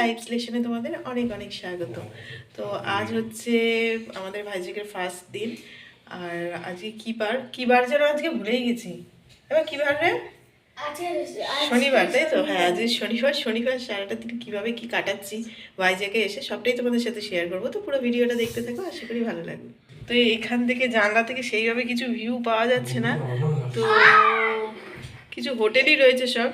Live স্লেশনে তোমাদের অনেক অনেক স্বাগত। তো আজ হচ্ছে আমাদের ভাইজিকের ফার্স্ট দিন। আর আজকে কি বার যেন আজকে ভুলেই গেছি। এবার কি বার রে? শনিবার, তাই তো? হ্যাঁ, আজ শনিবার সারাটা দিন কীভাবে কি কাটাচ্ছি ভাইজাকে এসে সবটাই তোমাদের সাথে শেয়ার করবো। তো পুরো ভিডিওটা দেখতে থাকো, আশা করি ভালো লাগবে। তো এখান থেকে জানলা থেকে সেইভাবে কিছু ভিউ পাওয়া যাচ্ছে না, তো কিছু হোটেলই রয়েছে সব।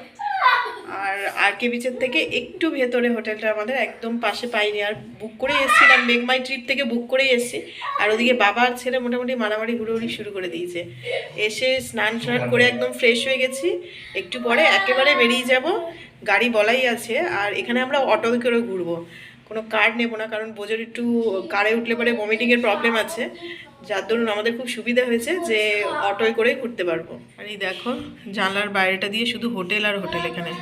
আর কে বিচের থেকে একটু ভেতরে হোটেলটা আমাদের একদম পাশে পাইনি, আর বুক করে এসেছিলাম, মেক মাই ট্রিপ থেকে বুক করে এসেছি। আর ওদিকে বাবা আর ছেলে মোটামুটি মারামারি ঘুরোঘুরি শুরু করে দিয়েছে। এসে স্নান করে একদম ফ্রেশ হয়ে গেছি, একটু পরে একেবারে বেরিয়ে যাব। গাড়ি বলাই আছে, আর এখানে আমরা অটো করে ঘুরবো, কোনো কার নেবো না, কারণ বোঝোর একটু কারে উঠলে পরে ভমিটিংয়ের প্রবলেম আছে, যার দরুন আমাদের খুব সুবিধা হয়েছে যে অটোয় করেই ঘুরতে পারবো। আর এই দেখো জানলার বাইরেটা দিয়ে শুধু হোটেল আর হোটেল। এখানে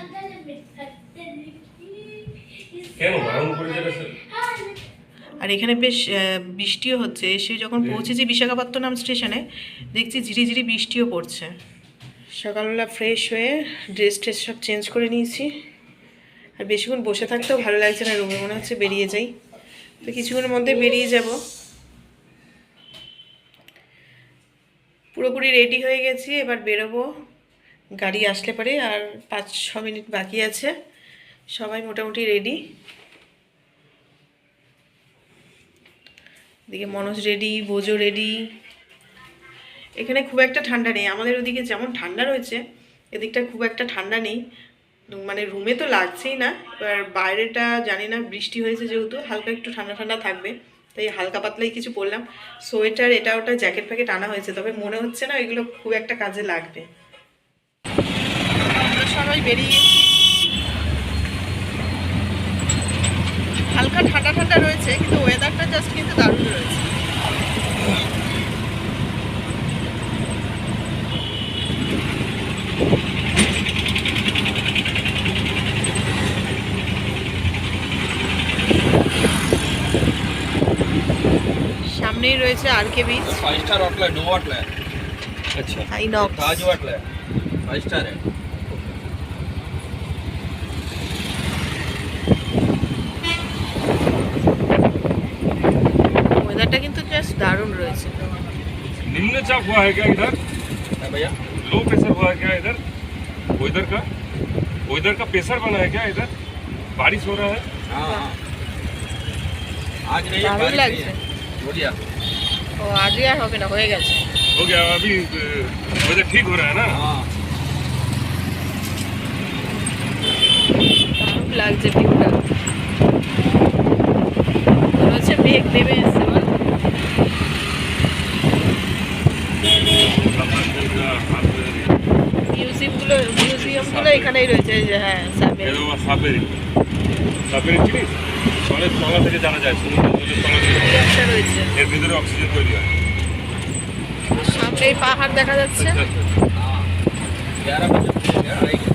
আর এখানে বেশ বৃষ্টিও হচ্ছে। এসে যখন পৌঁছেছি বিশাখাপত্তনম স্টেশনে, দেখছি ঝিরিঝিরি বৃষ্টিও পড়ছে। সকালবেলা ফ্রেশ হয়ে ড্রেস সব চেঞ্জ করে নিয়েছি। আর বেশিক্ষণ বসে থাকতেও ভালো লাগছে না রুমে, মনে হচ্ছে বেরিয়ে যাই। তো কিছুক্ষণের মধ্যে বেরিয়ে যাব। পুরোপুরি রেডি হয়ে গেছি, এবার বেরোবো। গাড়ি আসলে পরে আর 5-6 মিনিট বাকি আছে। সবাই মোটামুটি রেডি। এদিকে মনোজ রেডি, বোজো রেডি। এখানে খুব একটা ঠান্ডা নেই, আমাদের ওদিকে যেমন ঠান্ডা রয়েছে এদিকটা খুব একটা ঠান্ডা নেই। মানে রুমে তো লাগছেই না, এবার বাইরেটা জানি না, বৃষ্টি হয়েছে যেহেতু হালকা একটু ঠান্ডা ঠান্ডা থাকবে, তাই হালকা পাতলাই কিছু পরলাম। সোয়েটার এটা ওটা জ্যাকেট প্যাকেট আনা হয়েছে, তবে মনে হচ্ছে না এগুলো খুব একটা কাজে লাগবে। আমরা সবাই বেরিয়ে গেছি। হালকা ঠান্ডা ঠান্ডা রয়েছে, কিন্তু ওয়েদারটা জাস্ট কিন্তু দারুণ রয়েছে। सामने ही रही है आरके बीच। 5 स्टार होटल है, 2 होटल है। अच्छा, आइनॉक्स ताज होटल है, 5 स्टार है। वेदरটা কিন্তু জাস্ট দারুণ রয়েছে। निम्नचाप हुआ है क्या इधर? है भैया, लो प्रेशर हुआ है क्या इधर? वेदर का प्रेशर बना है क्या इधर? बारिश हो रहा है? हाँ आज नहीं है, দারুণ बारिश नहीं লাগছে। है। बढ़िया। ও আজকে আর হবে না, হয়ে গেছে। हो गया अभी, वेदर ठीक हो रहा है ना? हाँ দারুণ লাগছে ভিউটা। মনে হচ্ছে মেঘ নেমে এসছে। মিউজিয়ামগুলো এখানেই রয়েছে, এই যে হ্যাঁ সামনে। সাপেরি জিনিস জলের তলা থেকে জানা যায়, সমুদ্রের তলা থেকে একটা রয়েছে, এর ভিতরে অক্সিজেন তৈরি হয়। সামনেই পাহাড় দেখা যাচ্ছে। 11 बजे आएगी।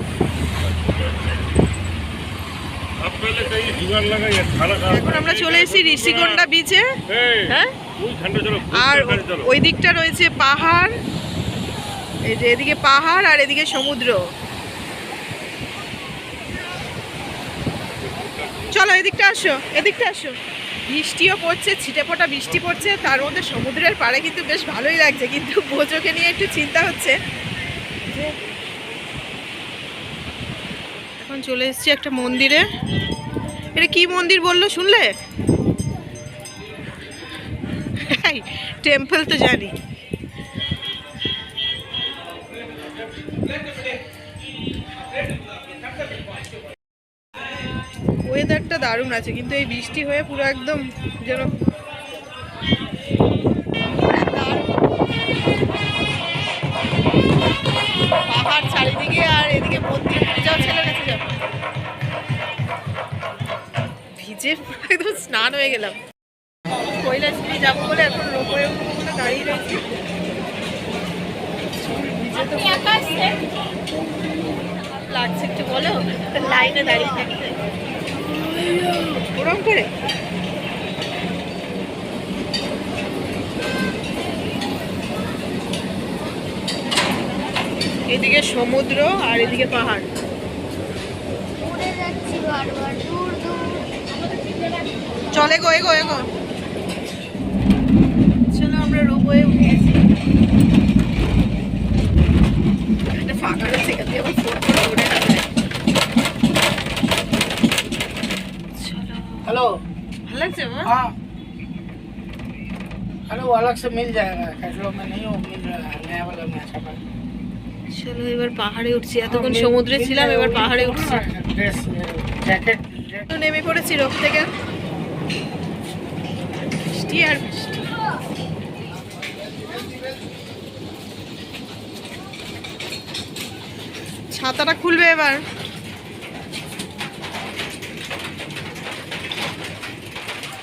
अब पहले कहीं जुगाड़ लगा ये खाना खा। এখন আমরা চলে এসেছি ঋষিকোণা বিচে। হ্যাঁ, ওই ঠান্ডা চলো, আর ওই দিকটা রয়েছে পাহাড়, এই যে এদিকে পাহাড় আর এদিকে সমুদ্র। চলো এদিকটা আসো, এদিকটা আসো। বৃষ্টিও পড়ছে, ছিটে ফোঁটা বৃষ্টি পড়ছে, তার মধ্যে সমুদ্রের পাড়ে কিন্তু বেশ ভালোই লাগছে, কিন্তু বোঝোকে নিয়ে একটু চিন্তা হচ্ছে। এখন চলে এসেছি একটা মন্দিরে। এটা কি মন্দির বললো শুনলে? টেম্পল তো জানি। ওয়েদারটা দারুণ আছে, কিন্তু এই বৃষ্টি হয়ে পুরো একদম যেন পাহাড় চারিদিকে, আর এদিকে মন্দির। যাও ছেলের কাছে যাও। ভিজে একদম স্নান হয়ে গেলাম। কৈলাসগিরি যাবো বলে এখন রোপওয়ে উঠবো বলে দাঁড়িয়ে রয়েছি। লাগছে একটু বলো, লাইনে দাঁড়িয়ে থাকতে ওরম করে। এদিকে সমুদ্র আর এদিকে পাহাড়। উড়ে যাচ্ছি বারবার, দূর দূর। চলে গো এগো এগো। চলো আমরা রোপওয়ে উঠে গেছি। একটা ফাঁকা রয়েছে, এখান থেকে আবার ফোন করে উঠে না যায়। চলো। हेलो। ভালো লাগছে মা? हाँ हेलो, वो अलग से मिल जाएगा, कैटलॉग में नहीं हो, मिल रहा है नया वाला नया छपा है। চলো এবার পাহাড়ে উঠছি। এতক্ষণ সমুদ্রে ছিলাম, এবার পাহাড়ে উঠছি। ड्रेस जैकेट তো নেমে পড়েছি রোপ থেকে। বৃষ্টি আর বৃষ্টি। ছাতাটা খুলবে এবার।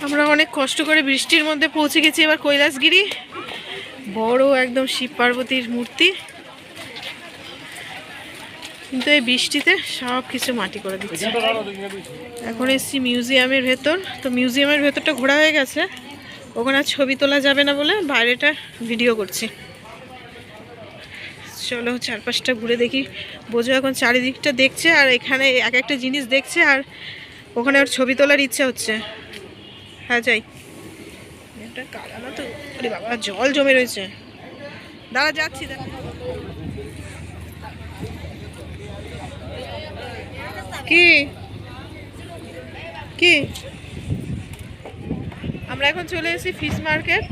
আমরা অনেক কষ্ট করে বৃষ্টির মধ্যে পৌঁছে গেছি এবার কৈলাসগিরি। বড় একদম শিব পার্বতীর মূর্তি, কিন্তু এই বৃষ্টিতে সব কিছু মাটি করে দিচ্ছে। এখন এসছি মিউজিয়ামের ভেতর। তো মিউজিয়ামের ভেতরটা ঘোরা হয়ে গেছে, ওখানে আর ছবি তোলা যাবে না বলে বাইরেটা ভিডিও করছি। চলো চারপাশটা ঘুরে দেখি। বোঝো এখন চারিদিকটা দেখছে আর এখানে এক একটা জিনিস দেখছে, আর ওখানে ওর ছবি তোলার ইচ্ছা হচ্ছে। হ্যাঁ যাই। এটা কাদা না তো, আরে বাবা জল জমে রয়েছে। দাঁড়া যাচ্ছি, দাঁড়া। কি কি আমরা এখন চলে এসেছি ফিশ মার্কেট।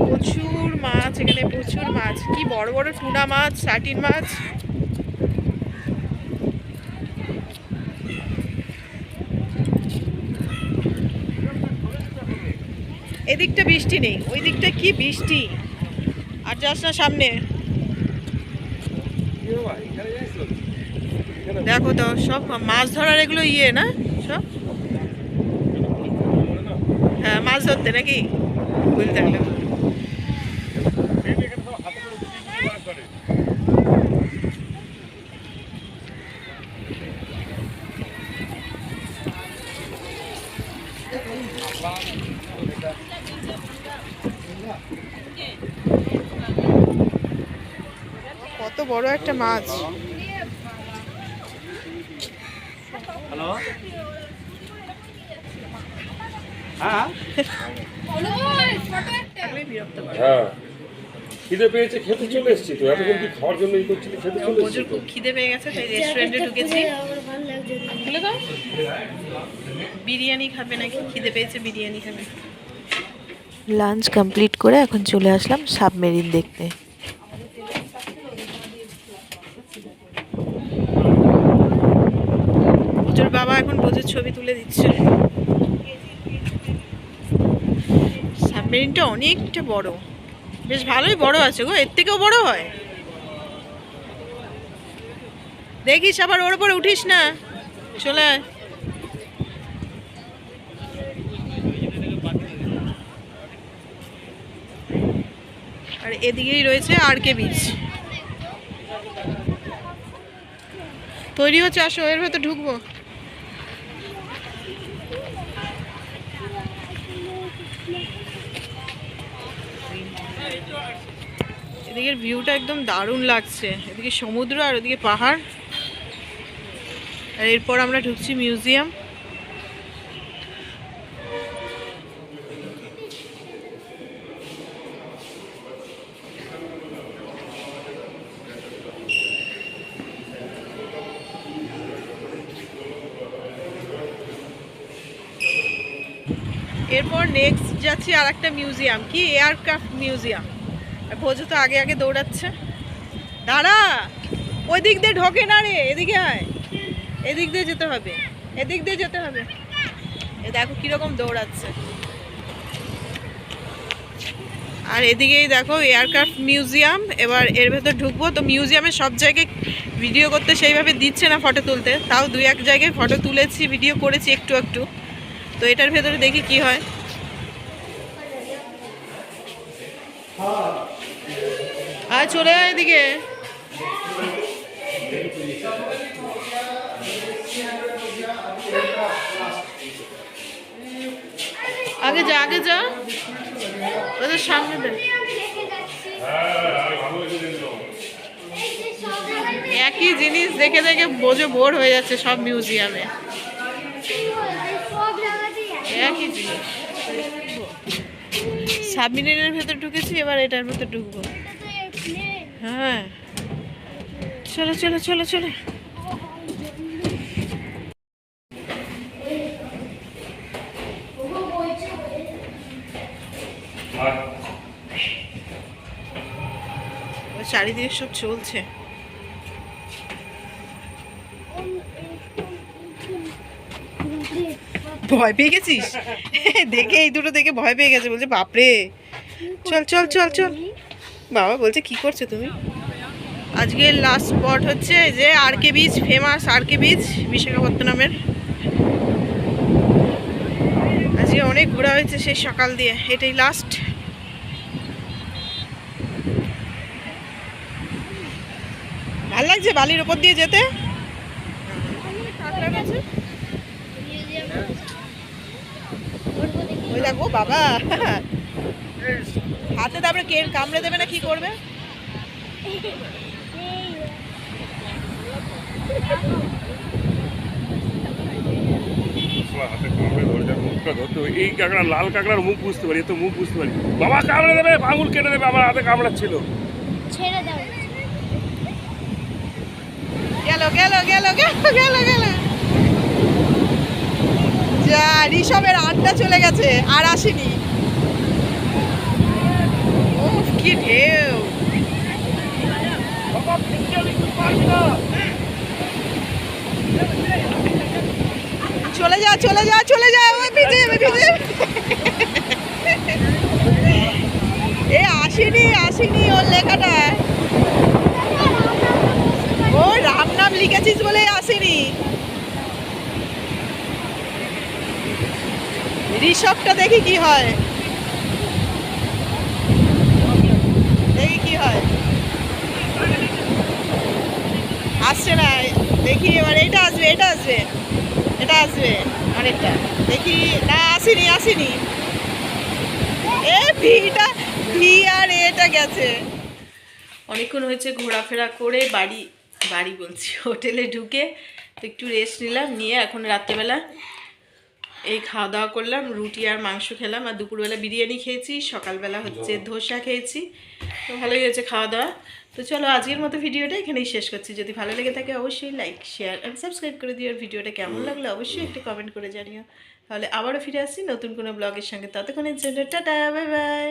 প্রচুর মাছ এখানে, প্রচুর মাছ। কি বড় বড় টুনা মাছ, সার্টিন মাছ। এদিকটা বৃষ্টি নেই, ওই দিকটা কি বৃষ্টি। আর যাস না সামনে। দেখো তো সব মাছ ধরার এগুলো ইয়ে না সব। হ্যাঁ মাছ ধরতে নাকি বুঝতে পারলাম। কত বড় একটা মাছ। হ্যালো, হ্যাঁ হ্যাঁ খিদে পেয়েছে, খেতে চলে এসেছি তো। এতক্ষণ কি খাওয়ার জন্য ই করছিলি? খেতে চলে এসেছি প্রচুর তো। খুব খিদে পেয়ে গেছে, তাই রেস্টুরেন্টে ঢুকেছি। খুলে দাও। বিরিয়ানি খাবে নাকি? খিদে পেয়েছে, বিরিয়ানি খাবে। লাঞ্চ কমপ্লিট করে এখন চলে আসলাম সাবমেরিন দেখতে। বোজোর বাবা এখন বোজোর ছবি তুলে দিচ্ছে। সাবমেরিনটা অনেকটা বড়, বেশ ভালোই বড় আছে গো, এর থেকেও বড় হয়। দেখিস আবার ওর উপরে উঠিস না, চলে আয়। আর এদিকেই রয়েছে আর.কে বিচ। তৈরি হচ্ছে, আসো এর ভেতর ঢুকবো। এদিকের ভিউটা একদম দারুণ লাগছে। এদিকে সমুদ্র আর ওদিকে পাহাড়। আর এরপর আমরা ঢুকছি মিউজিয়াম। এরপর নেক্সট যাচ্ছি আর একটা মিউজিয়াম, কি এয়ারক্রাফট মিউজিয়াম। আর ভোজু তো আগে আগে দৌড়াচ্ছে। দাঁড়া, ওই দিক দিয়ে ঢোকে না রে, এদিকে আয়। এদিক দিয়ে যেতে হবে, এদিক দিয়ে যেতে হবে। এ দেখো কিরকম দৌড়াচ্ছে। আর এদিকেই দেখো এয়ারক্রাফট মিউজিয়াম। এবার এর ভেতর ঢুকবো। তো মিউজিয়ামে সব জায়গায় ভিডিও করতে সেইভাবে দিচ্ছে না ফটো তুলতে, তাও দুই এক জায়গায় ফটো তুলেছি, ভিডিও করেছি একটু একটু। তো এটার ভেতরে দেখি কি হয়। আর চলে আয় এদিকে। আগে যা, আগে যা, ওদের সামনে দে। একই জিনিস দেখে দেখে বোঝো বোর হয়ে যাচ্ছে সব মিউজিয়ামে। দেখিয়েছি সাবমেরিনের ভেতর ঢুকেছি, এবার এটার ভেতর ঢুকবো। হ্যাঁ চলো চলো চলো চলো। আর চারিদিকে সব চলছে। ভয় পেয়ে গেছিস? দেখে এই দুটো দেখে ভয় পেয়ে গেছে, বলছে বাপরে। চল চল চল চল। বাবা বলছে কি করছো তুমি? আজকে লাস্ট স্পট হচ্ছে যে আরকে বিচ, ফেমাস আরকে বিচ বিশাখাপত্তনমের। আজকে অনেক ঘোরা হয়েছে সেই সকাল দিয়ে, এটাই লাস্ট। ভাল লাগছে বালির ওপর দিয়ে যেতে। ওই দেখো বাবা, হাতে তারপরে কে কামড়ে দেবে না কি করবে? হাতে কামড়ে ধরে যার মুখটা ধরতে হবে। এই কাঁকড়া, লাল কাঁকড়ার মুখ বুঝতে পারি, তো মুখ বুঝতে পারি। বাবা কামড়ে দেবে, আঙুল কেটে দেবে, আমার হাতে কামড়াচ্ছিল। ছেড়ে দাও। গেল গেল গেল গেল গেল গেল। যা ঋষভের আড্ডা চলে গেছে, আর আসেনি। ও কি ঢেউ! চলে যা চলে যা চলে যা, ওই ভিজে ওই ভিজে। এ আসেনি আসেনি, ওর লেখাটা ও রাম নাম লিখেছিস বলে আসেনি। ঋষভটা দেখি কি হয়, দেখি কি হয়। আসছে না, দেখি এবার এটা আসবে, এটা আসবে, এটা আসবে অনেকটা। দেখি না, আসেনি আসেনি। এ ভিটা ভি আর এটা গেছে। অনেকক্ষণ হয়েছে ঘোরাফেরা করে বাড়ি বাড়ি বলছি হোটেলে ঢুকে তো একটু রেস্ট নিলাম, নিয়ে এখন রাত্রেবেলা এই খাওয়া দাওয়া করলাম, রুটি আর মাংস খেলাম, আর দুপুরবেলা বিরিয়ানি খেয়েছি, সকালবেলা হচ্ছে ধোসা খেয়েছি। তো ভালোই হয়েছে খাওয়া দাওয়া। তো চলো আজকের মতো ভিডিওটা এখানেই শেষ করছি। যদি ভালো লেগে থাকে অবশ্যই লাইক শেয়ার অ্যান্ড সাবস্ক্রাইব করে দিও। আর ভিডিওটা কেমন লাগলো অবশ্যই একটা কমেন্ট করে জানিও। তাহলে আবারও ফিরে আসছি নতুন কোনো ব্লগের সঙ্গে। ততক্ষণের জন্য টাটা, বাই বাই।